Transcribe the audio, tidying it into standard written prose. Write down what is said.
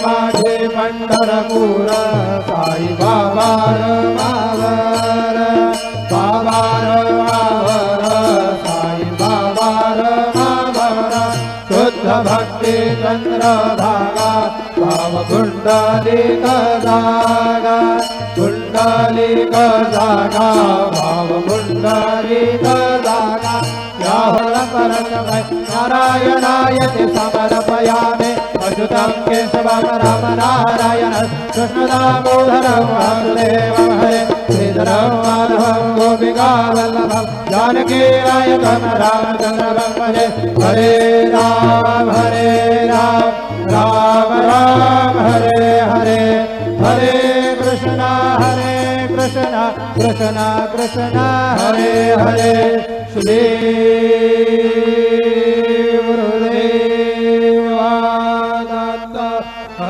माझे पंढरपूर साई बाबा मावर बाबा मावर साई बाबा मावर शुद्ध भक्ती चंद्रभागा भाव कुंडलिक जागा कुंडलिक जागा भाव कुंडलिक जागा याहुल परतमय नारायणायते समर्पयामि अच्युतं केशवं राम नारायण कृष्णदामोदरं वासुदेवं हरे श्रीधरं माधवं गोपिकावल्लभं जानकीनायकं रामचन्द्रं भजे हरे राम राम राम हरे हरे हरे कृष्ण कृष्ण कृष्ण हरे हरे श्री गुरुदेव